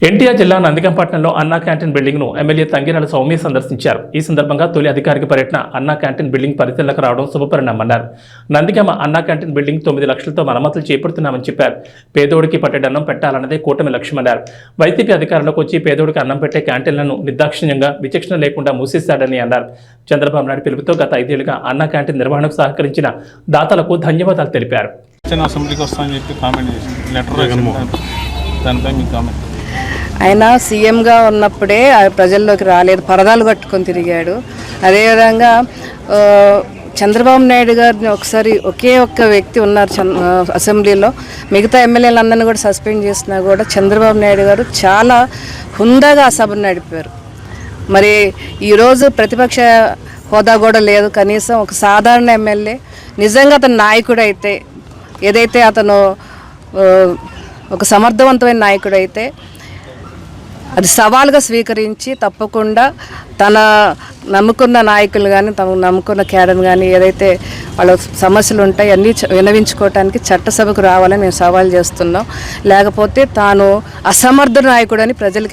ఎన్టీఆర్ జిల్లా నందిగంపట్నంలో అన్నా canteen బిల్డింగ్ను MLA Tangirala Soumya సందర్శించారు. ఈ సందర్భంగా తొలి అధికారిక పర్యటన అన్నా క్యాంటీన్ బిల్డింగ్ పరిశీలనకు రావడం శుభపరిణామన్నారు. నందిగమ అన్నా క్యాంటీన్ బిల్డింగ్ 9 లక్షలతో మరమ్మతులు చేపడుతున్నామని చెప్పారు. పేదోడికి పట్టెడన్నం పెట్టాలన్నదే కూటమి లక్ష్యమన్నారు. వైసీపీ అధికారంలోకి వచ్చి పేదోడికి అన్నం పెట్టే క్యాంటీన్లను నిర్దాక్షిణ్యంగా విచక్షణ లేకుండా మూసేశాడని అన్నారు. చంద్రబాబు నాయుడు పిలుపుతో గత 5 ఏళ్లుగా అన్నా క్యాంటీన్ నిర్వహణకు సహకరించిన దాతలకు ధన్యవాదాలు తెలిపారు. ఆయన సీఎంగా ఉన్నప్పుడే ప్రజల్లోకి రాలేదు, పరదాలు కట్టుకొని తిరిగాడు. అదేవిధంగా చంద్రబాబు నాయుడు గారిని ఒకసారి ఒకే ఒక్క వ్యక్తి ఉన్నారు అసెంబ్లీలో, మిగతా ఎమ్మెల్యేలందరినీ కూడా సస్పెండ్ చేసినా కూడా చంద్రబాబు నాయుడు గారు చాలా హుందాగా ఆ సభను నడిపారు. మరి ఈరోజు ప్రతిపక్ష హోదా కూడా లేదు, కనీసం ఒక సాధారణ ఎమ్మెల్యే నిజంగా అతను నాయకుడు అయితే, ఏదైతే అతను ఒక సమర్థవంతమైన నాయకుడు అయితే అది సవాల్గా స్వీకరించి తప్పకుండా తన నమ్ముకున్న నాయకులు కానీ తమ నమ్ముకున్న క్యాడర్ కానీ ఏదైతే వాళ్ళ సమస్యలు ఉంటాయి అన్నీ విన్నవించుకోవటానికి చట్టసభకు రావాలని మేము సవాల్ చేస్తున్నాం. లేకపోతే తాను అసమర్థ నాయకుడు అని ప్రజలకి